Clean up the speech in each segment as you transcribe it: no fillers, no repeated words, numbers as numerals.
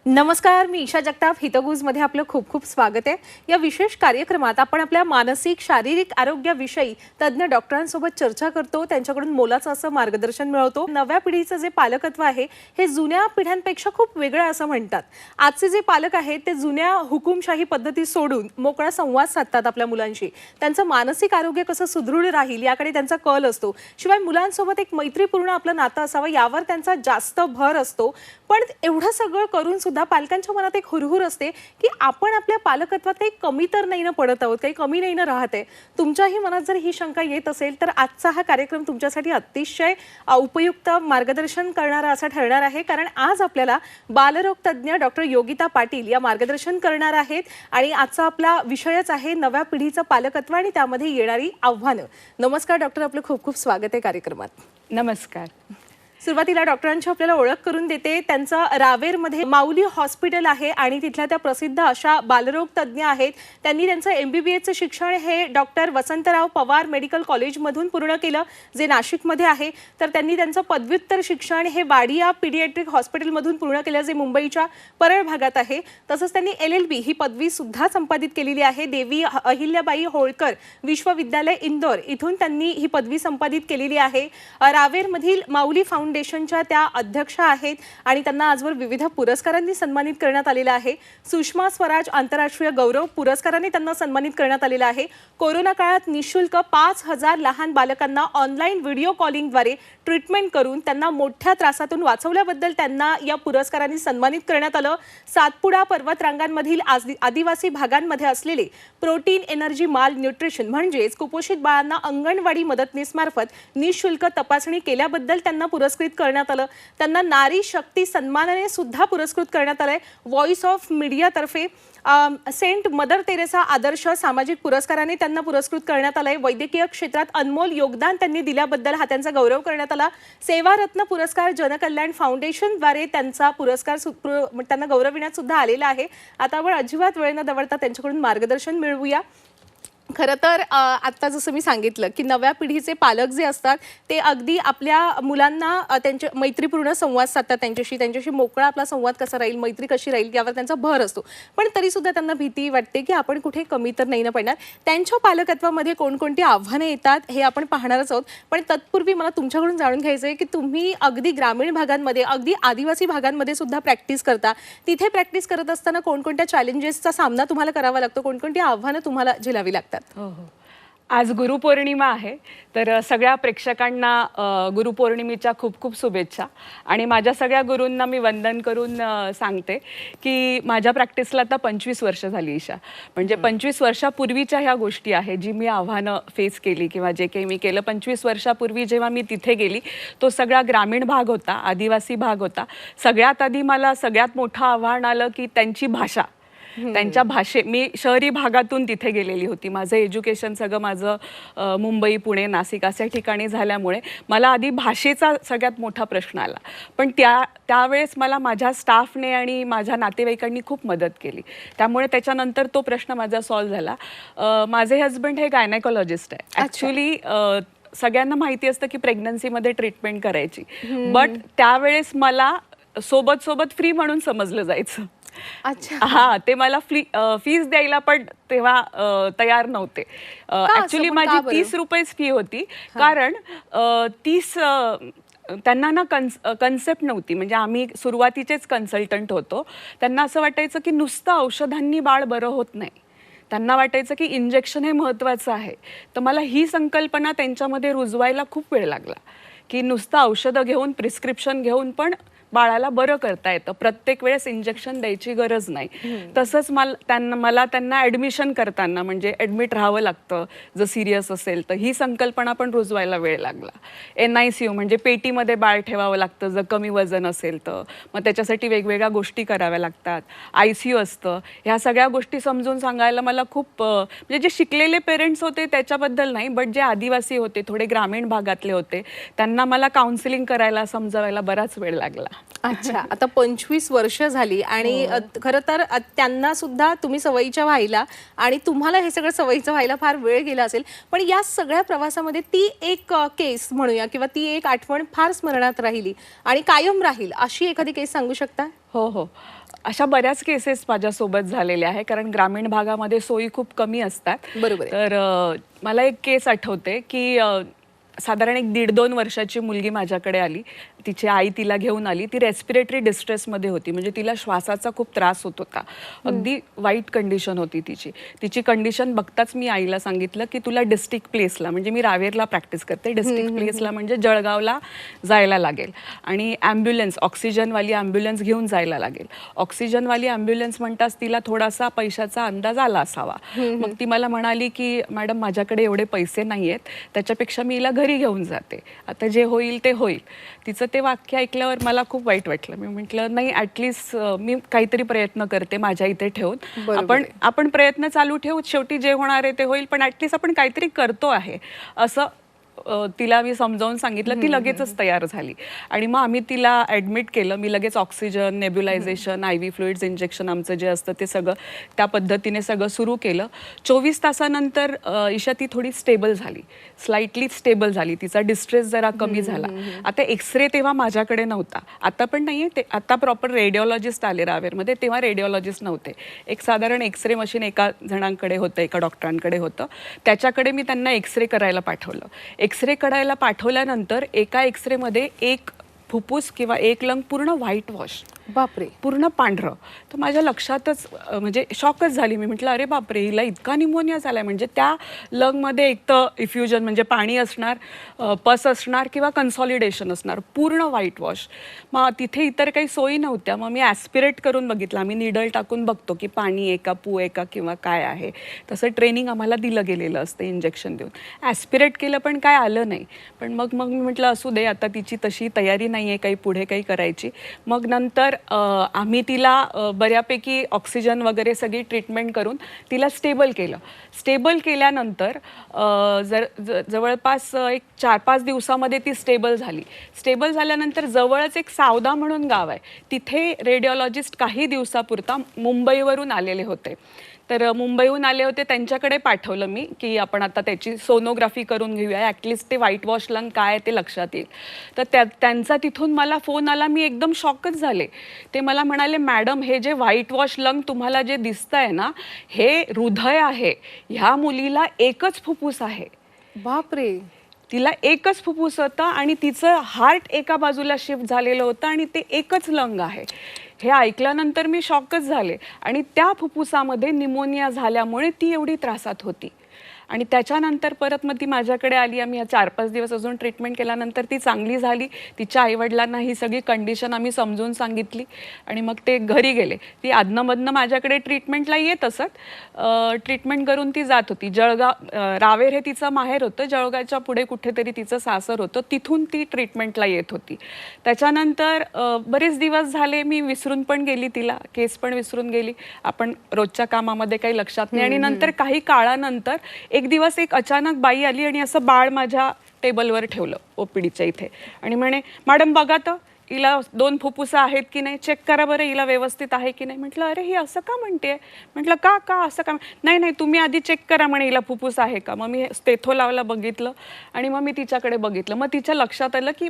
नमस्कार, मी ईशा जगताप. हितगुजमध्ये आपलं खूप खूप स्वागत आहे. या विशेष कार्यक्रमात आपण आपल्या मानसिक शारीरिक आरोग्याविषयी तज्ञ डॉक्टरांसोबत चर्चा करतो, त्यांच्याकडून मोलाचं असं मार्गदर्शन मिळवतो. नव्या पिढीचं जे पालकत्व आहे हे जुन्या पिढ्यांपेक्षा खूप वेगळं असं म्हणतात. आजचे जे पालक आहेत ते जुन्या हुकुमशाही पद्धती सोडून मोकळा संवाद साधतात आपल्या मुलांशी. त्यांचं मानसिक आरोग्य कसं सुदृढ राहील याकडे त्यांचा कल असतो. शिवाय मुलांसोबत एक मैत्रीपूर्ण आपलं नातं असावं यावर त्यांचा जास्त भर असतो. पण एवढं सगळं करून सुद्धा पालकांच्या मनात एक हुरहुर असते की आपण आपल्या पालकत्वात काही कमी तर नाही ना पडत आहोत, काही कमी नाही ना राहत आहे. तुमच्याही मनात जर ही शंका येत असेल तर आजचा हा कार्यक्रम तुमच्यासाठी अतिशय उपयुक्त मार्गदर्शन करणारा असा ठरणार आहे. कारण आज आपल्याला बालरोग तज्ञ डॉक्टर योगिता पाटील या मार्गदर्शन करणार आहेत आणि आजचा आपला विषयच आहे नव्या पिढीचं पालकत्व आणि त्यामध्ये येणारी आव्हानं. नमस्कार डॉक्टर, आपलं खूप खूप स्वागत आहे कार्यक्रमात. नमस्कार. सुरुवातीला डॉक्टरांची आपल्याला ओळख करून देते. त्यांचं रावेरमध्ये माऊली हॉस्पिटल आहे आणि तिथल्या त्या प्रसिद्ध अशा बालरोग तज्ञ आहेत. त्यांनी त्यांचं MBBSचं शिक्षण हे डॉक्टर वसंतराव पवार मेडिकल कॉलेजमधून पूर्ण केलं, जे नाशिकमध्ये आहे. तर त्यांनी त्यांचं पदव्युत्तर शिक्षण हे वाडिया पीडियाट्रिक हॉस्पिटलमधून पूर्ण केलं, जे मुंबईच्या परळ भागात आहे. तसंच त्यांनी LLB ही पदवी सुद्धा संपादित केलेली आहे. देवी अहिल्याबाई होळकर विश्वविद्यालय इंदोर इथून त्यांनी ही पदवी संपादित केलेली आहे. रावेरमधील माऊली फाउंडेशनच्या त्या अध्यक्ष आहेत आणि त्यांना आजवर विविध पुरस्कारांनी सन्मानित करण्यात आलेलं आहे. सुषमा स्वराज आंतरराष्ट्रीय गौरव पुरस्काराने त्यांना सन्मानित करण्यात आलेलं आहे. कोरोना काळात निशुल्क 5,000 लहान बालकांना ऑनलाईन व्हिडिओ कॉलिंगद्वारे ट्रीटमेंट करून त्यांना मोठ्या त्रासातून वाचवल्याबद्दल त्यांना या पुरस्कारांनी सन्मानित करण्यात आलं. सातपुडा पर्वत रांगांमधील आदिवासी भागांमध्ये असलेले प्रोटीन एनर्जी माल न्यूट्रिशन म्हणजेच कुपोषित बाळांना अंगणवाडी मदतनीसमार्फत निशुल्क तपासणी केल्याबद्दल त्यांना पुरस्कृत करण्यात आलं. त्यांना नारी शक्ती सन्मानाने सुद्धा पुरस्कृत करण्यात आलंय. व्हॉइस ऑफ मीडियातर्फे सेंट मदर तेरेसा आदर्श सामाजिक पुरस्काराने त्यांना पुरस्कृत करण्यात आलंय. वैद्यकीय क्षेत्रात अनमोल योगदान त्यांनी दिल्याबद्दल हा त्यांचा गौरव करण्यात आला. सेवारत्न पुरस्कार जनकल्याण फाउंडेशनद्वारे त्यांचा पुरस्कार त्यांना गौरविण्यात सुद्धा आलेला आहे. आता आपण अजिबात वेळ न दवडता त्यांच्याकडून मार्गदर्शन मिळवूया. खरं तर आत्ता जसं मी सांगितलं की नव्या पिढीचे पालक जे असतात ते अगदी आपल्या मुलांना त्यांचे मैत्रीपूर्ण संवाद साधतात, त्यांच्याशी मोकळा आपला संवाद कसा राहील, मैत्री कशी राहील यावर त्यांचा भर असतो. पण तरीसुद्धा त्यांना भीती वाटते की आपण कुठे कमी तर नाही ना पडणार. त्यांच्या पालकत्वामध्ये कोणकोणती आव्हाने येतात हे आपण पाहणारच आहोत. पण तत्पूर्वी मला तुमच्याकडून जाणून घ्यायचं आहे की तुम्ही अगदी ग्रामीण भागांमध्ये, अगदी आदिवासी भागांमध्ये सुद्धा प्रॅक्टिस करता. तिथे प्रॅक्टिस करत असताना कोणकोणत्या चॅलेंजेसचा सामना तुम्हाला करावा लागतो, कोणकोणती आव्हानं तुम्हाला झेलावी लागतात? हो हो. आज गुरुपौर्णिमा आहे, तर सगळ्या प्रेक्षकांना गुरुपौर्णिमेच्या खूप खूप शुभेच्छा. आणि माझ्या सगळ्या गुरूंना मी वंदन करून सांगते की माझ्या प्रॅक्टिसला आता 25 वर्ष झाली ईशा. म्हणजे 25 वर्षापूर्वीच्या ह्या गोष्टी आहेत जी मी आव्हानं फेस केली किंवा जे काही मी केलं 25 वर्षापूर्वी जेव्हा मी तिथे गेली तो सगळा ग्रामीण भाग होता, आदिवासी भाग होता. सगळ्यात आधी मला सगळ्यात मोठं आव्हान आलं की त्यांची भाषा, त्यांच्या मी शहरी भागातून तिथे गेलेली होती. माझं एज्युकेशन सगळं माझं मुंबई, पुणे, नाशिक अशा ठिकाणी झाल्यामुळे मला आधी भाषेचा सगळ्यात मोठा प्रश्न आला. पण त्यावेळेस मला माझ्या स्टाफने आणि माझ्या नातेवाईकांनी खूप मदत केली, त्यामुळे त्याच्यानंतर तो प्रश्न माझा सॉल्व्ह झाला. माझे हजबंड हे गायनेकॉलॉजिस्ट आहे. ॲक्च्युली सगळ्यांना माहिती असतं की प्रेग्नन्सीमध्ये ट्रीटमेंट करायची, बट त्यावेळेस मला सोबत फ्री म्हणून समजलं जायचं. अच्छा. हा, ते मला फीस द्यायला पण तेव्हा तयार नव्हते. ऍक्च्युली माझी 30 रुपयेच फी होती. कारण 30 त्यांना ना कन्सेप्ट नव्हती. म्हणजे आम्ही सुरुवातीचेच कन्सल्टंट होतो. त्यांना असं वाटायचं की नुसतं औषधांनी बाळ बरं होत नाही, त्यांना वाटायचं की इंजेक्शन हे महत्त्वाचं आहे. तर मला ही संकल्पना त्यांच्यामध्ये रुजवायला खूप वेळ लागला की नुसतं औषधं घेऊन, प्रिस्क्रिप्शन घेऊन पण बाळाला बरं करता येतं, प्रत्येक वेळेस इंजेक्शन द्यायची गरज नाही. तसंच मला त्यांना ॲडमिशन करताना म्हणजे ॲडमिट राहावं लागतं जर सिरियस असेल तर, ही संकल्पना पण रुजवायला वेळ लागला. NICU म्हणजे पेटीमध्ये बाळ ठेवावं लागतं जर कमी वजन असेल तर, मग त्याच्यासाठी वेगवेगळ्या गोष्टी कराव्या लागतात. ICU असतं. ह्या सगळ्या गोष्टी समजून सांगायला मला खूप म्हणजे जे शिकलेले पेरेंट्स होते त्याच्याबद्दल नाही, बट जे आदिवासी होते, थोडे ग्रामीण भागातले होते, त्यांना मला काउन्सिलिंग करायला, समजावायला बराच वेळ लागला. अच्छा. आता 25 वर्ष झाली आणि खरं तर त्यांना सुद्धा तुम्ही सवयीच्या व्हायला आणि तुम्हाला हे सगळं सवयीचं व्हायला फार वेळ गेला असेल. पण या सगळ्या प्रवासामध्ये ती एक केस म्हणूया किंवा ती एक आठवण फार स्मरणात राहिली आणि कायम राहील अशी एखादी केस सांगू शकता? हो हो. अशा बऱ्याच केसेस माझ्यासोबत झालेल्या आहे, कारण ग्रामीण भागामध्ये सोयी खूप कमी असतात. बरोबर आहे. तर मला एक केस आठवते की साधारण एक 1.5-2 वर्षाची मुलगी माझ्याकडे आली. तिची आई तिला घेऊन आली. ती रेस्पिरेटरी डिस्ट्रेसमध्ये होती, म्हणजे तिला श्वासाचा खूप त्रास होत होता. अगदी वाईट कंडिशन होती तिची. तिची कंडिशन बघताच मी आईला सांगितलं की तुला डिस्ट्रिक्ट प्लेसला, म्हणजे मी रावेरला प्रॅक्टिस करते, डिस्ट्रिक्ट प्लेसला म्हणजे जळगावला जायला लागेल आणि ॲम्ब्युलन्स, ऑक्सिजनवाली ॲम्ब्युलन्स घेऊन जायला लागेल. ऑक्सिजनवाली ॲम्ब्युलन्स म्हणताच तिला थोडासा पैशाचा अंदाज आला असावा. मग ती मला म्हणाली की मॅडम माझ्याकडे एवढे पैसे नाही आहेत, त्याच्यापेक्षा मी हिला घरी घेऊन जाते, आता जे होईल ते होईल. तिचं ते वाक्य ऐकल्यावर मला खूप वाईट वाटलं. मी म्हटलं नाही, ॲटलिस्ट मी काहीतरी प्रयत्न करते माझ्या इथे ठेवून. आपण प्रयत्न चालू ठेवू, शेवटी जे होणार आहे ते होईल, पण ॲटलिस्ट आपण काहीतरी करतो आहे असं तिला मी समजावून सांगितलं. ती लगेचच तयार झाली आणि मग आम्ही तिला ॲडमिट केलं. मी लगेच ऑक्सिजन, नेब्युलायझेशन, IV फ्लुइड्स इंजेक्शन आमचं जे असतं ते सगळं त्या पद्धतीने सगळं सुरू केलं. 24 तासानंतर ईशा ती थोडी स्टेबल झाली, स्लाइटली स्टेबल झाली, तिचा डिस्ट्रेस जरा कमी झाला. आता एक्सरे तेव्हा माझ्याकडे नव्हता, आता पण नाही आहे, ते आता प्रॉपर रेडिओलॉजिस्ट आले रावेरमध्ये, तेव्हा रेडिओलॉजिस्ट नव्हते. एक साधारण एक्सरे मशीन एका जणांकडे होतं, एका डॉक्टरांकडे होतं, त्याच्याकडे मी त्यांना एक्सरे करायला पाठवलं. एक्सरे करायला पाठवल्यानंतर एका एक्सरेमध्ये एक फुफ्फुस किंवा एक लंग पूर्ण व्हाईट वॉश, बापरे, पूर्ण पांढरं. तर माझ्या लक्षातच म्हणजे शॉकच झाली. मी म्हटलं अरे बापरे, हिला इतका निमोनिया झालाय, म्हणजे त्या लंगमध्ये एक तर इफ्युजन म्हणजे पाणी असणार, पस असणार किंवा कन्सॉलिडेशन असणार, पूर्ण व्हाईट वॉश. मग तिथे इतर काही सोयी नव्हत्या. मग मी ॲस्पिरेट करून बघितलं, आम्ही निडल टाकून बघतो की पाणी आहे का, पू आहे का किंवा काय आहे. तसं ट्रेनिंग आम्हाला दिलं गेलेलं असतं इंजेक्शन देऊन. ॲस्पिरेट केलं पण काय आलं नाही. पण मग मी म्हटलं असू दे, आता तिची तशी तयारी नाही आहे काही पुढे काही करायची. मग नंतर आम्ही तिला बऱ्यापैकी ऑक्सिजन वगैरे सगळी ट्रीटमेंट करून तिला स्टेबल केलं. स्टेबल केल्यानंतर जवळपास एक 4-5 दिवसामध्ये ती स्टेबल झाली. स्टेबल झाल्यानंतर जवळच एक सावदा म्हणून गाव आहे, तिथे रेडिओलॉजिस्ट काही दिवसापुरता मुंबईवरून आलेले होते. तर मुंबईहून आले होते, त्यांच्याकडे पाठवलं मी की आपण आता त्याची सोनोग्राफी करून घेऊया, ॲटलिस्ट ते व्हाईट वॉश लंग काय ते लक्षात येईल. तर त्यांचा तिथून मला फोन आला. मी एकदम शॉकच झाले. ते मला म्हणाले मॅडम, हे जे व्हाईट वॉश लंग तुम्हाला जे दिसतंय ना, हे हृदय आहे, ह्या मुलीला एकच फुफ्फुस आहे. बापरे, तिला एकच फुफ्फुस होतं आणि तिचं हार्ट एका बाजूला शिफ्ट झालेलं होतं आणि ते एकच लंग आहे. हे ऐकल्यानंतर मी शॉकच झाले आणि त्या फुफ्फुसामध्ये निमोनिया झाल्यामुळे ती एवढी त्रासात होती. आणि त्याच्यानंतर परत मग ती माझ्याकडे आली. आम्ही 4-5 दिवस अजून ट्रीटमेंट केल्यानंतर ती चांगली झाली. तिच्या आईवडिलांना ही सगळी कंडिशन आम्ही समजून सांगितली आणि मग ते घरी गेले. ती आधनंमधनं माझ्याकडे ट्रीटमेंटला येत असत. ट्रीटमेंट करून ती जात होती. रावेर हे तिचं माहेर होतं, जळगावच्या पुढे कुठेतरी तिचं सासर होतं, तिथून ती ट्रीटमेंटला येत होती. त्याच्यानंतर बरेच दिवस झाले मी विसरून पण गेली तिला, केस पण विसरून गेली. आपण रोजच्या कामामध्ये काही लक्षात नाही. आणि नंतर काही काळानंतर एक दिवस एक अचानक बाई आली आणि असं बाळ माझ्या टेबलवर ठेवलं OPDच्या इथे आणि म्हणे मॅडम बघा तर हिला 2 फुफ्फुसं आहेत की नाही, चेक करा बरं हिला व्यवस्थित आहे की नाही. म्हटलं अरे ही असं का म्हणते. म्हटलं का असं का. नाही तुम्ही आधी चेक करा म्हणे हिला फुफ्फुस आहे का. मग मी स्टेथो लावला, बघितलं आणि मग मी तिच्याकडे बघितलं. मग तिच्या लक्षात आलं की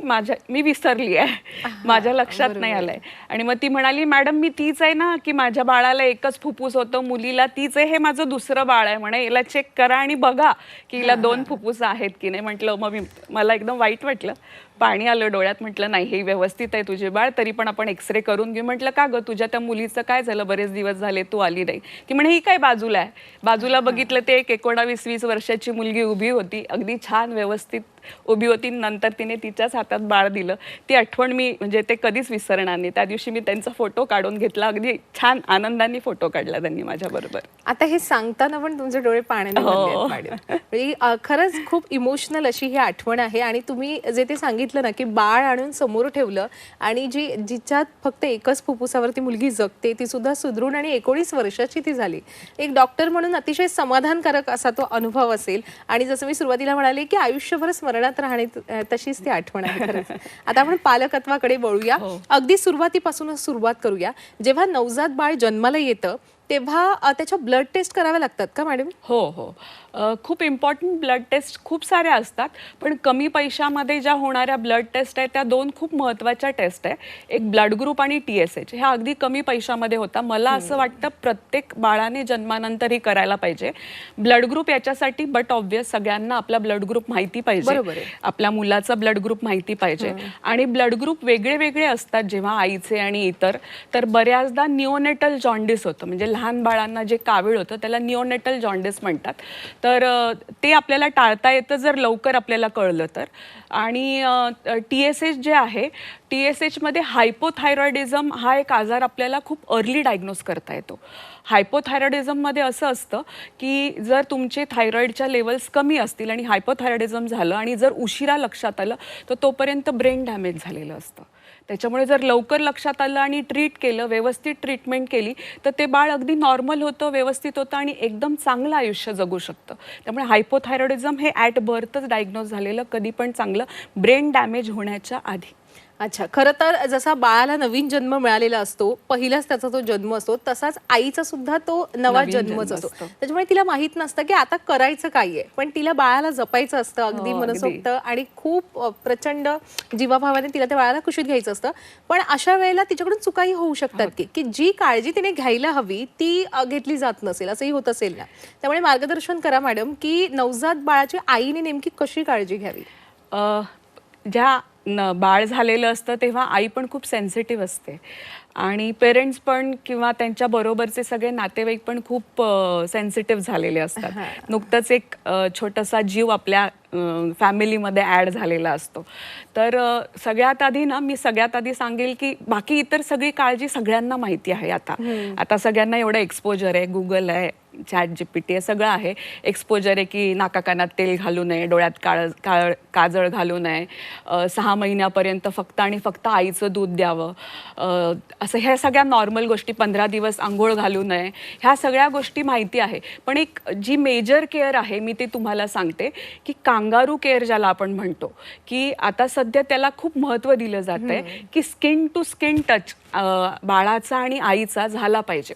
मी विसरली आहे, माझ्या लक्षात नाही आलंय. आणि मग ती म्हणाली मॅडम मी तीच आहे ना, की माझ्या बाळाला एकच फुफ्फुस होतं, मुलीला तीच आहे, हे माझं दुसरं बाळ आहे म्हणे, हिला चेक करा आणि बघा की हिला 2 फुफ्फुस आहेत की नाही. म्हटलं मग मला एकदम वाईट वाटलं, पाणी आलं डोळ्यात. म्हटलं नाही, हे व्यवस्थित आहे तुझे बाळ, तरी पण आपण एक्सरे करून घेऊ. म्हटलं का गं, तुझ्या त्या मुलीचं काय झालं, बरेच दिवस झाले तू आली नाही. ती म्हणे ही काय बाजूला आहे. बाजूला बघितलं ते एक 19-20 वर्षाची मुलगी उभी होती, अगदी छान व्यवस्थित उभी होती. नंतर तिने तिच्याच हातात बाळ दिलं. ती आठवण मी म्हणजे ते कधीच विसरणार नाही. त्या दिवशी मी त्यांचा फोटो काढून घेतला, अगदी छान आनंदाने फोटो काढला त्यांनी माझ्याबरोबर. आता हे सांगताना पण तुमचे डोळे पाण्याने भरले आहेत. म्हणजे खरंच खूप इमोशनल अशी ही आठवण आहे. आणि तुम्ही जे ते सांगितलं ना की बाळ आणून समोर ठेवलं आणि जिच्यात फक्त एकच फुफ्फुसावरती मुलगी जगते, ती सुद्धा सुदृढ आणि 19 वर्षाची ती झाली. एक डॉक्टर म्हणून अतिशय समाधानकारक असा तो अनुभव असेल. आणि जसं मी सुरुवातीला म्हणाले की आयुष्यभर स्मरणात राहणे तशीच ती आठवण आहे खरंच. आता आपण पालकत्वाकडे वळूया. अगदी सुरुवातीपासूनच सुरुवात करूया. जेव्हा नवजात बाळ जन्माला येतं तेव्हा त्याच्या ब्लड टेस्ट कराव्या लागतात का मॅडम? हो. खूप इम्पॉर्टंट ब्लड टेस्ट खूप साऱ्या असतात, पण कमी पैशामध्ये ज्या होणाऱ्या ब्लड टेस्ट आहेत त्या 2 खूप महत्त्वाच्या टेस्ट आहे. एक ब्लड ग्रुप आणि TSH. ह्या अगदी कमी पैशामध्ये होता. मला असं वाटतं प्रत्येक बाळाने जन्मानंतर ही करायला पाहिजे. ब्लड ग्रुप याच्यासाठी बट ऑब्व्हियस सगळ्यांना आपला ब्लड ग्रुप माहिती पाहिजे, आपल्या मुलाचा ब्लड ग्रुप माहिती पाहिजे. आणि ब्लड ग्रुप वेगळे वेगळे असतात जेव्हा आईचे आणि इतर. तर बऱ्याचदा निओनेटल जॉन्डिस होतं, म्हणजे लहान बाळांना जे कावीळ होतं त्याला निओनेटल जॉन्डिस म्हणतात. तर ते आपल्याला टाळता येतं जर लवकर आपल्याला कळलं तर. आणि TSH जे आहे, TSH मध्ये हायपोथायरॉइडिझम हा एक आजार आपल्याला खूप अर्ली डायग्नोज करता येतो. हायपोथायरॉइडिझममध्ये असं असतं की जर तुमचे थायरॉइडच्या लेवल्स कमी असतील आणि हायपोथायरॉइडिझम झालं आणि जर उशिरा लक्षात आलं तर तोपर्यंत ब्रेन डॅमेज झालेलं असतं. त्याच्यामुळे जर लवकर लक्षात आलं आणि ट्रीट केलं, व्यवस्थित ट्रीटमेंट केली तर ते बाळ अगदी नॉर्मल होतं, व्यवस्थित होतं आणि एकदम चांगलं आयुष्य जगू शकतं. त्यामुळे हायपोथायरॉइडिझम हे ॲट बर्थच डायग्नोज झालेलं कधी पण चांगलं, ब्रेन डॅमेज होण्याच्या आधी. अच्छा, खरं तर जसा बाळाला नवीन जन्म मिळालेला असतो, पहिलाच त्याचा तो जन्म असतो, तसाच आईचा सुद्धा तो नवा जन्मच असतो. त्याच्यामुळे तिला माहित नसतं की आता करायचं काय आहे, पण तिला बाळाला जपायचं असतं अगदी मनसोक्त आणि खूप प्रचंड जीवाभावाने तिला त्या बाळाला कुशीत घ्यायचं असतं. पण अशा वेळेला तिच्याकडून चुकाही होऊ शकतात की जी काळजी तिने घ्यायला हवी ती घेतली जात नसेल, असंही होत असेल ना. त्यामुळे मार्गदर्शन करा मॅडम की नवजात बाळाची आईने नेमकी कशी काळजी घ्यावी. ज्या बाळ झालेलं असतं तेव्हा आई पण खूप सेन्सिटिव्ह असते आणि पेरेंट्स पण किंवा त्यांच्या बरोबरचे सगळे नातेवाईक पण खूप सेन्सिटिव्ह झालेले असतात. नुकतंच एक छोटासा जीव आपल्या फॅमिलीमध्ये ॲड झालेला असतो. तर सगळ्यात आधी सांगेल की बाकी इतर सगळी काळजी सगळ्यांना माहिती आहे. आता सगळ्यांना एवढं एक्सपोजर आहे, गुगल आहे, ChatGPT हे सगळं आहे. एक्सपोजर आहे की नाकाकानात तेल घालू नये, डोळ्यात काजळ घालू नये, 6 महिन्यापर्यंत फक्त आणि फक्त आईचं दूध द्यावं, असं ह्या सगळ्या नॉर्मल गोष्टी, 15 दिवस आंघोळ घालू नये, ह्या सगळ्या गोष्टी माहिती आहे. पण एक जी मेजर केअर आहे मी ते तुम्हाला सांगते की कांगारू केअर ज्याला आपण म्हणतो, की आता सध्या त्याला खूप महत्त्व दिलं जात आहे की स्किन टू स्किन टच बाळाचा आणि आईचा झाला पाहिजे.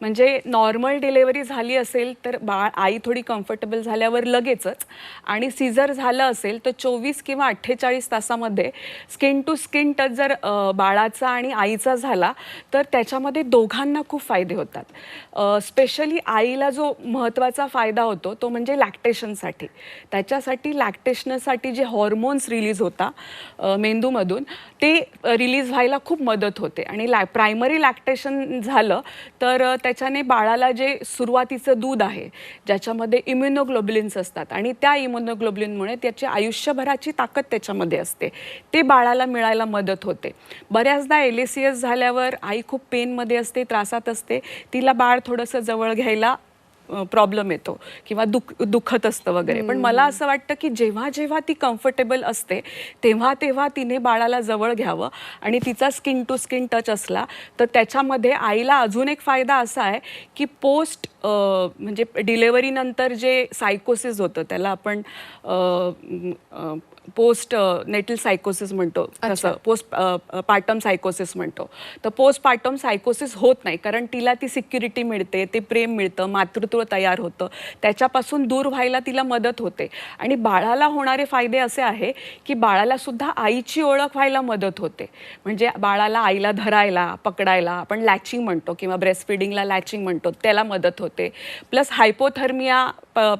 म्हणजे नॉर्मल डिलेवरी झाली असेल तर आई थोडी कम्फर्टेबल झाल्यावर लगेचच, आणि सीझर झालं असेल तर 24 किंवा 48 तासामध्ये स्किन टू स्किन टच जर बाळाचा आणि आईचा झाला तर त्याच्यामध्ये दोघांना खूप फायदे होतात. स्पेशली आईला जो महत्त्वाचा फायदा होतो तो म्हणजे लॅक्टेशनसाठी. त्याच्यासाठी लॅक्टेशनसाठी जे हॉर्मोन्स रिलीज होता मेंदूमधून ते रिलीज व्हायला खूप मदत होते. आणि प्रायमरी लॅक्टेशन झालं तर त्याच्याने बाळाला जे सुरुवातीचं दूध आहे ज्याच्यामध्ये इम्युनोग्लोबुलिन्स असतात आणि त्या इम्युनोग्लोबुलिनमुळे त्याची आयुष्यभराची ताकद त्याच्यामध्ये असते, ते बाळाला मिळायला मदत होते. बऱ्याचदा LACS झाल्यावर आई खूप पेनमध्ये असते, त्रासात असते, तिला बाळ थोडंसं जवळ घ्यायला प्रॉब्लेम येतो किंवा दुखत असतं वगैरे. पण मला असं वाटतं की जेव्हा जेव्हा ती कम्फर्टेबल असते तेव्हा तिने बाळाला जवळ घ्यावं आणि तिचा स्किन टू स्किन टच असला तर त्याच्यामध्ये आईला अजून एक फायदा असा आहे की म्हणजे डिलेव्हरीनंतर जे सायकोसिस होतं त्याला आपण पोस्ट नेटल सायकोसिस म्हणतो, तसं पोस्ट पार्टम सायकोसिस म्हणतो. तर पोस्ट पार्टम सायकोसिस होत नाही कारण तिला ती सिक्युरिटी मिळते, ते प्रेम मिळतं, मातृत्व तयार होतं, त्याच्यापासून दूर व्हायला तिला मदत होते. आणि बाळाला होणारे फायदे असे आहे की बाळाला सुद्धा आईची ओळख व्हायला मदत होते. म्हणजे बाळाला आईला धरायला, पकडायला आपण लॅचिंग म्हणतो किंवा ब्रेस्ट फिडिंगला लॅचिंग म्हणतो, त्याला मदत होते. प्लस हायपोथर्मिया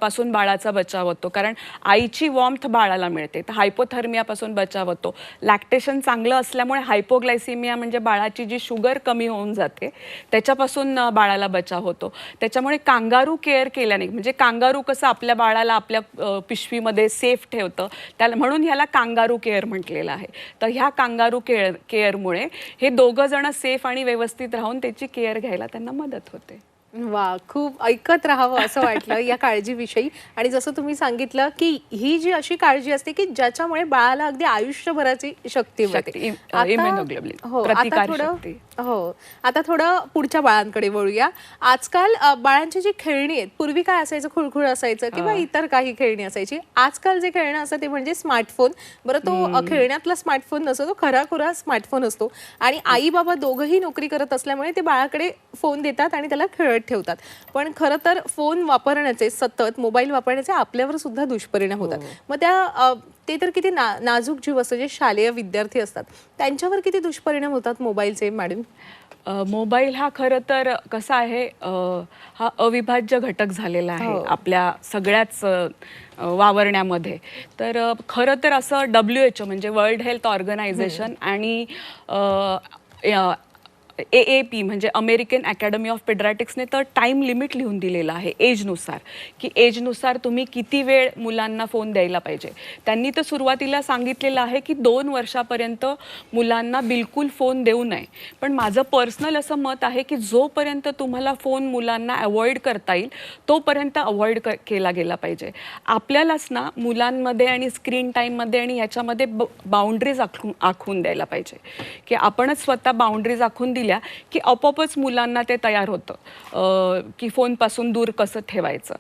पासून बाळाचा बचाव होतो कारण आईची वॉर्मथ बाळाला मिळते, तर हायपोथर्मियापासून बचाव होतो. लॅक्टेशन चांगलं असल्यामुळे हायपोग्लायसिमिया म्हणजे बाळाची जी शुगर कमी होऊन जाते त्याच्यापासून बाळाला बचाव होतो. त्याच्यामुळे कांगारू केअर केल्याने, म्हणजे कांगारू कसं आपल्या बाळाला आपल्या पिशवीमध्ये सेफ ठेवतं त्याला, म्हणून ह्याला कांगारू केअर म्हटलेलं आहे. तर ह्या कांगारू केअरमुळे हे दोघं जण सेफ आणि व्यवस्थित राहून त्याची केअर घ्यायला त्यांना मदत होते. वा, खूप ऐकत राहावं असं वाटलं या काळजीविषयी. आणि जसं तुम्ही सांगितलं की ही जी अशी काळजी असते की ज्याच्यामुळे बाळाला अगदी आयुष्यभराची शक्ती मिळते. इम्युनोग्लोबुलिन, आता थोडं हो. आता थोडं पुढच्या बाळांकडे वळूया. आजकाल बाळांची जी खेळणी आहेत, पूर्वी काय असायचं, खुळखुळ असायचं किंवा इतर काही खेळणी असायची. आजकाल जे खेळणं असतं ते म्हणजे स्मार्टफोन. बरं, तो खेळण्यातला स्मार्टफोन नसतो, तो खराखुरा स्मार्टफोन असतो आणि आई बाबा दोघंही नोकरी करत असल्यामुळे ते बाळाकडे फोन देतात आणि त्याला खेळत ठेवतात. पण खरं तर फोन वापरण्याचे, सतत मोबाईल वापरण्याचे आपल्यावर सुद्धा दुष्परिणाम होतात. मग ते तर किती नाजूक जीव असतो, जे शालेय विद्यार्थी असतात त्यांच्यावर किती दुष्परिणाम होतात मोबाईलचे मॅडम? मोबाईल हा खरं तर कसा आहे, हा अविभाज्य घटक झालेला आहे आपल्या सगळ्याच वावरण्यामध्ये. तर खरं तर असं WHO म्हणजे वर्ल्ड हेल्थ ऑर्गनायझेशन आणि AAP म्हणजे अमेरिकन अकॅडमी ऑफ पेडियाट्रिक्सने तर टाईम लिमिट लिहून दिलेलं आहे एजनुसार, की एजनुसार तुम्ही किती वेळ मुलांना फोन द्यायला पाहिजे. त्यांनी तर सुरुवातीला सांगितलेलं आहे की 2 वर्षापर्यंत मुलांना बिलकुल फोन देऊ नये. पण माझं पर्सनल असं मत आहे की जोपर्यंत तुम्हाला फोन मुलांना अवॉइड करता येईल तोपर्यंत अवॉइड केला गेला पाहिजे. आपल्यालाच ना मुलांमध्ये आणि स्क्रीन टाईममध्ये आणि ह्याच्यामध्ये बाउंड्रीज आखून द्यायला पाहिजे, की आपणच स्वतः बाउंड्रीज आखून दिल्या की आपोआपच मुलांना ते तयार होतं की फोनपासून दूर कसं ठेवायचं.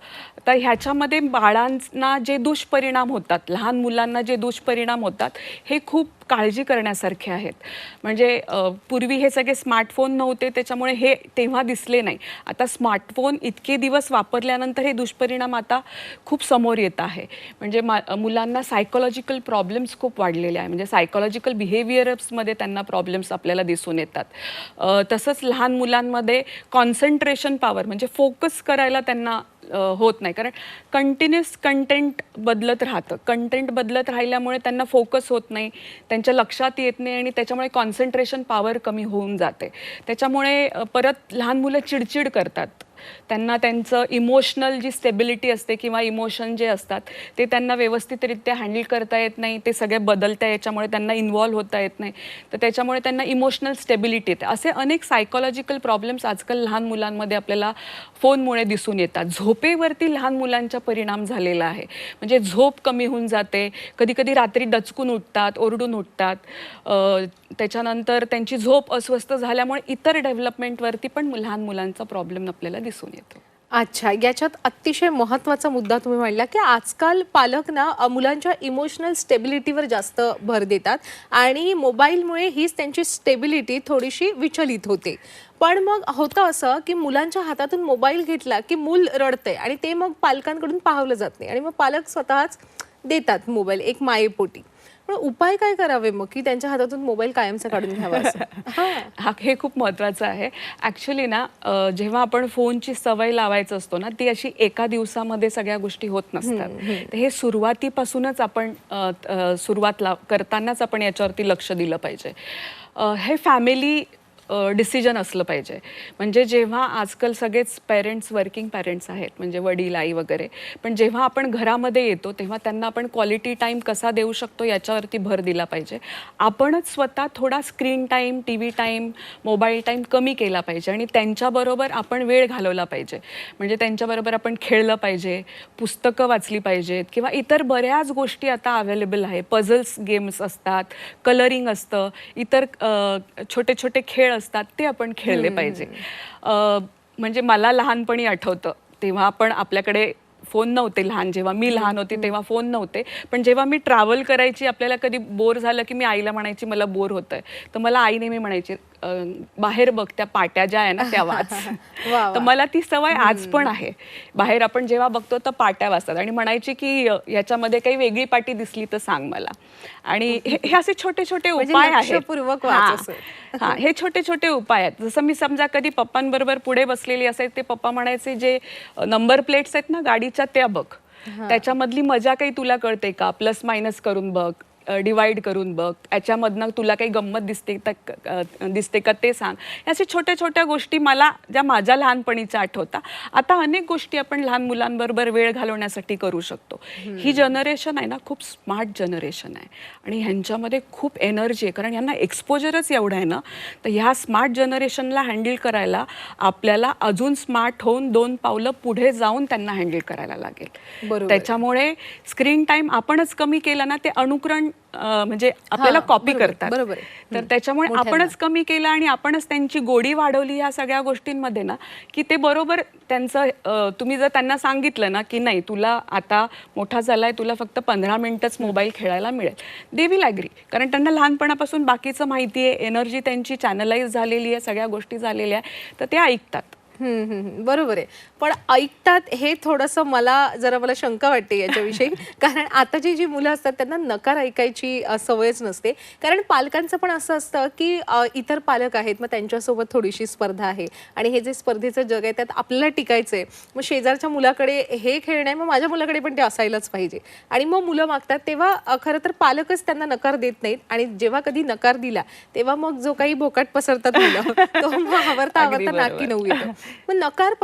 तर ह्याच्यामध्ये बाळांना जे दुष्परिणाम होतात, लहान मुलांना जे दुष्परिणाम होतात, हे खूप काळजी करण्यासारखे आहेत. म्हणजे पूर्वी हे सगळे स्मार्टफोन नव्हते, त्याच्यामुळे हे तेव्हा दिसले नाही. आता स्मार्टफोन इतके दिवस वापरल्यानंतर हे दुष्परिणाम आता खूप समोर येत आहे. म्हणजे मुलांना सायकोलॉजिकल प्रॉब्लेम्स खूप वाढलेले आहे. म्हणजे सायकोलॉजिकल बिहेवियर्समध्ये त्यांना प्रॉब्लेम्स आपल्याला दिसून येतात. तसंच लहान मुलांमध्ये कॉन्सन्ट्रेशन पॉवर म्हणजे फोकस करायला त्यांना होत नाही, कारण कंटिन्युअस कंटेंट बदलत राहतं. कंटेंट बदलत राहिल्यामुळे त्यांना फोकस होत नाही, त्यांच्या लक्षात येत नाही आणि त्याच्यामुळे कॉन्सन्ट्रेशन पॉवर कमी होऊन जाते. त्याच्यामुळे परत लहान मुलं चिडचिड करतात. त्यांना त्यांचं इमोशनल जी स्टेबिलिटी असते किंवा इमोशन जे असतात ते त्यांना व्यवस्थितरित्या हँडल करता येत नाही. ते सगळे बदलता याच्यामुळे त्यांना इन्व्हॉल्व होता येत नाही. तर त्याच्यामुळे त्यांना इमोशनल स्टेबिलिटी येते. असे अनेक सायकोलॉजिकल प्रॉब्लेम्स आजकाल लहान मुलांमध्ये आपल्याला फोनमुळे दिसून येतात. झोपेवरती लहान मुलांचा परिणाम झालेला आहे. म्हणजे झोप कमी होऊन जाते. कधी कधी रात्री दचकून उठतात, ओरडून उठतात. त्याच्यानंतर त्यांची झोप अस्वस्थ झाल्यामुळे इतर डेव्हलपमेंटवरती पण लहान मुलांचा प्रॉब्लेम आपल्याला दिसून येतो. अच्छा, याच्यात अतिशय महत्त्वाचा मुद्दा तुम्ही म्हणला की आजकाल पालक ना मुलांच्या इमोशनल स्टेबिलिटीवर जास्त भर देतात आणि मोबाईलमुळे हीच त्यांची स्टेबिलिटी थोडीशी विचलित होते. पण मग होतं असं की मुलांच्या हातातून मोबाईल घेतला की मूल रडतंय आणि ते मग पालकांकडून पाहवलं जात नाही आणि मग पालक स्वतःच देतात मोबाईल एक मायेपोटी. पण उपाय काय करावे मग की त्यांच्या हातातून मोबाईल कायमचा काढून घ्यावा असं? हे खूप महत्त्वाचं आहे. ॲक्च्युली ना जेव्हा आपण फोनची सवय लावायचं असतो ना, ती अशी एका दिवसामध्ये सगळ्या गोष्टी होत नसतात. तर हे सुरुवातीपासूनच आपण करतानाच आपण याच्यावरती लक्ष दिलं पाहिजे. हे फॅमिली डिसिजन असलं पाहिजे. म्हणजे जेव्हा आजकाल सगळेच पेरेंट्स वर्किंग पेरेंट्स आहेत, म्हणजे वडील आई वगैरे, पण जेव्हा आपण घरामध्ये येतो तेव्हा त्यांना आपण क्वालिटी टाईम कसा देऊ शकतो याच्यावरती भर दिला पाहिजे. आपणच स्वतः थोडा screen time, TV time, mobile time कमी केला पाहिजे आणि त्यांच्याबरोबर आपण वेळ घालवला पाहिजे. म्हणजे त्यांच्याबरोबर आपण खेळलं पाहिजे, पुस्तकं वाचली पाहिजेत किंवा इतर बऱ्याच गोष्टी आता अवेलेबल आहे. पझल्स गेम्स असतात, कलरिंग असतं, इतर छोटे छोटे खेळ असतात, ते आपण खेळले पाहिजे. म्हणजे मला लहानपणी आठवतं तेव्हा आपण आपल्याकडे फोन नव्हते. जेव्हा मी लहान होते तेव्हा फोन नव्हते. पण जेव्हा मी ट्रॅव्हल करायची, आपल्याला कधी बोर झालं की मी आईला म्हणायची मला बोर होतंय, तर मला आई नेहमी म्हणायची बाहेर बघ त्या पाट्या ज्या आहे ना त्या वाच. तर मला ती सवय आज पण आहे. बाहेर आपण जेव्हा बघतो तर पाट्या वाचतात आणि म्हणायची की याच्यामध्ये काही वेगळी पाटी दिसली तर सांग मला. आणि हे असे छोटे छोटे उपाय आहेत. हे छोटे छोटे उपाय आहेत. जसं मी समजा कधी पप्पांबरोबर पुढे बसलेली असेल, ते पप्पा म्हणायचे जे नंबर प्लेट्स आहेत ना गाडीच्या त्या बघ, त्याच्यामधली मजा काही तुला कळते का, प्लस मायनस करून बघ, डिवाइड करून बघ, याच्यामधनं तुला काही गंमत दिसते का ते सांग. अशा छोट्या छोट्या गोष्टी मला ज्या माझ्या लहानपणीच्या आठवता. आता अनेक गोष्टी आपण लहान मुलांबरोबर वेळ घालवण्यासाठी करू शकतो. ही जनरेशन आहे ना खूप स्मार्ट जनरेशन आहे आणि ह्यांच्यामध्ये खूप एनर्जी आहे, कारण ह्यांना एक्सपोजरच एवढं आहे ना. तर ह्या स्मार्ट जनरेशनला हँडल करायला आपल्याला अजून स्मार्ट होऊन 2 पावलं पुढे जाऊन त्यांना हँडल करायला लागेल. त्याच्यामुळे स्क्रीन टाईम आपणच कमी केला ना, ते अनुकरण म्हणजे आपल्याला कॉपी करतात. बरोबर तर त्याच्यामुळे आपणच कमी केलं आणि आपणच त्यांची गोडी वाढवली ह्या सगळ्या गोष्टींमध्ये ना, की ते बरोबर त्यांचं तुम्ही जर त्यांना सांगितलं ना की नाही तुला आता मोठा झालाय, तुला फक्त 15 मिनिटच मोबाईल खेळायला मिळेल, दे विल ॲग्री. कारण त्यांना लहानपणापासून बाकीचं माहिती आहे, एनर्जी त्यांची चॅनलाइज झालेली आहे, सगळ्या गोष्टी झालेल्या आहे, तर ते ऐकतात. बरोबर आहे. पण ऐकतात हे थोडंसं मला शंका वाटते याच्याविषयी. कारण आताची जी मुलं असतात त्यांना नकार ऐकायची सवयच नसते. कारण पालकांचं पण असं असतं की इतर पालक आहेत, मग त्यांच्यासोबत थोडीशी स्पर्धा आहे आणि हे जे स्पर्धेचं जग आहे त्यात आपल्याला टिकायचंय. मग शेजारच्या मुलाकडे हे खेळणं आहे, मग माझ्या मुलाकडे पण ते असायलाच पाहिजे. आणि मग मुलं मागतात तेव्हा खरं तर पालकच त्यांना नकार देत नाहीत आणि जेव्हा कधी नकार दिला तेव्हा मग जो काही भोकाट पसरतात मुलं तो मग आवरता नाकी नऊ येतो. मग नकार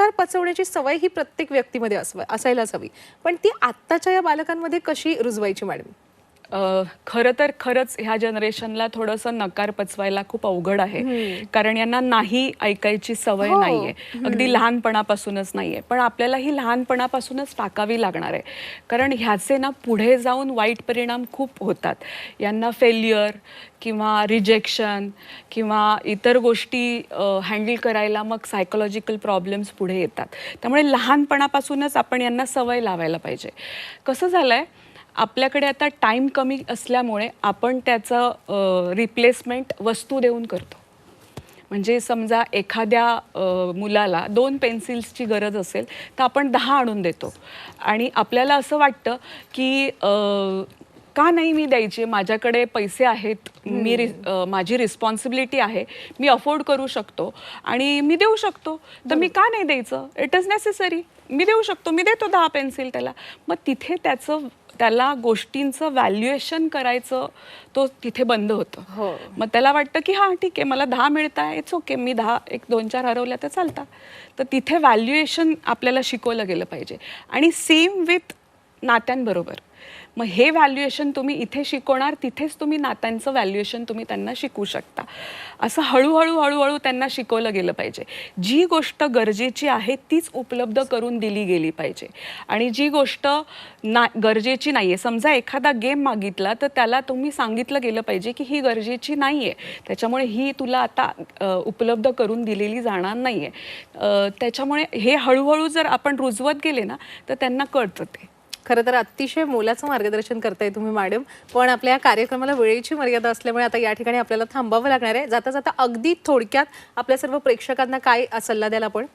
पचवण्याची सवय ही प्रत्येक व्यक्तीमध्ये असायलाच हवी. पण ती आत्ताच्या या बालकांमध्ये कशी रुजवायची मॅडम? खरं तर खरंच ह्या जनरेशनला थोडंसं नकार पचवायला खूप अवघड आहे. कारण यांना नाही ऐकायची सवय नाहीये, अगदी लहानपणापासूनच नाहीये. पण आपल्याला ही लहानपणापासूनच टाकावी लागणार आहे. कारण ह्याचे ना पुढे जाऊन वाईट परिणाम खूप होतात. यांना फेल्युअर किंवा रिजेक्शन किंवा इतर गोष्टी हँडल करायला मग सायकोलॉजिकल प्रॉब्लेम्स पुढे येतात. त्यामुळे लहानपणापासूनच आपण यांना सवय लावायला पाहिजे. कसं झालंय, आपल्याकडे आता टाईम कमी असल्यामुळे आपण त्याचं रिप्लेसमेंट वस्तू देऊन करतो. म्हणजे समजा एखाद्या मुलाला 2 पेन्सिल्सची गरज असेल तर आपण 10 आणून देतो आणि आपल्याला असं वाटतं की का नाही मी द्यायचे, माझ्याकडे पैसे आहेत, माझी रिस्पॉन्सिबिलिटी आहे, मी अफोर्ड करू शकतो आणि मी देऊ शकतो, तर मी का नाही द्यायचं, इट इज नेसेसरी, मी देऊ शकतो, मी देतो 10 पेन्सिल त्याला. मग तिथे त्याला गोष्टींचं व्हॅल्युएशन करायचं तो तिथे बंद होतं. मग त्याला वाटतं की हां ठीक आहे, मला 10 मिळत आहे, इट्स ओके, मी 1-2-4 हरवल्या तर चालतात. तर तिथे व्हॅल्युएशन आपल्याला शिकवलं गेलं पाहिजे. आणि सेम विथ नात्यांबरोबर. मग हे व्हॅल्युएशन तुम्ही इथे शिकवणार, तिथेच तुम्ही नात्यांचं व्हॅल्युएशन तुम्ही त्यांना शिकवू शकता. असं हळूहळू त्यांना शिकवलं गेलं पाहिजे. जी गोष्ट गरजेची आहे तीच उपलब्ध करून दिली गेली पाहिजे. आणि जी गोष्ट गरजेची नाही आहे, समजा एखादा गेम मागितला तर त्याला तुम्ही सांगितलं गेलं पाहिजे की ही गरजेची नाही आहे, त्याच्यामुळे ही तुला आता उपलब्ध करून दिलेली जाणार नाही आहे. त्याच्यामुळे हे हळूहळू जर आपण रुजवत गेले ना तर त्यांना कळतं ते. खरं तर अतिशय मोलाचं मार्गदर्शन करताय तुम्ही मॅडम. पण आपल्या या कार्यक्रमाला वेळेची मर्यादा असल्यामुळे आता या ठिकाणी आपल्याला थांबावं लागणार आहे. जाता जाता अगदी थोडक्यात आपल्या सर्व प्रेक्षकांना काय सल्ला द्याल आपण?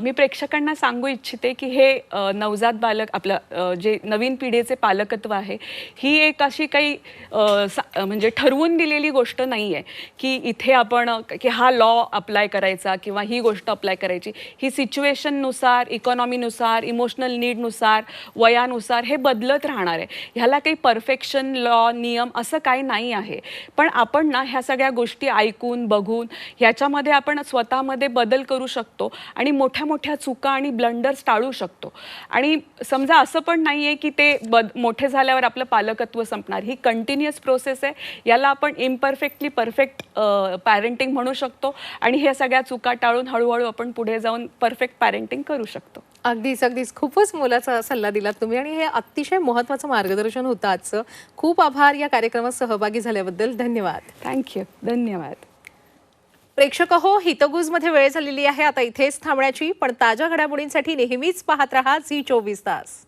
मी प्रेक्षकांना सांगू इच्छिते की हे नवजात बालक आपलं जे नवीन पिढीचे पालकत्व आहे, ही एक अशी काही म्हणजे ठरवून दिलेली गोष्ट नाही आहे की इथे आपण की हा लॉ अप्लाय करायचा किंवा ही गोष्ट अप्लाय करायची. ही सिच्युएशननुसार, इकॉनॉमीनुसार, इमोशनल नीडनुसार, वयानुसार हे बदलत राहणार आहे. ह्याला काही परफेक्शन, लॉ, नियम असं काही नाही आहे. पण आपण ना ह्या सगळ्या गोष्टी ऐकून बघून ह्याच्यामध्ये आपण स्वतःमध्ये बदल करू शकतो आणि मोठ्या चुका आणि ब्लंडर्स टाळू शकतो. आणि समजा असं पण नाही आहे की ते मोठे झाल्यावर आपलं पालकत्व संपणार. ही कंटिन्युअस प्रोसेस आहे. याला आपण इम्परफेक्टली परफेक्ट पॅरेंटिंग म्हणू शकतो आणि ह्या सगळ्या चुका टाळून हळूहळू आपण पुढे जाऊन परफेक्ट पॅरेंटिंग करू शकतो. अगदीच खूपच मोलाचा सल्ला दिलात तुम्ही आणि हे अतिशय महत्त्वाचं मार्गदर्शन होतं आजचं. खूप आभार या कार्यक्रमात सहभागी झाल्याबद्दल. धन्यवाद. थँक्यू. धन्यवाद. प्रेक्षक हो, हितगुजमध्ये वेळ झालेली आहे आता इथेच थांबण्याची. पण ताज्या घडामोडींसाठी नेहमीच पाहत रहा झी 24 तास.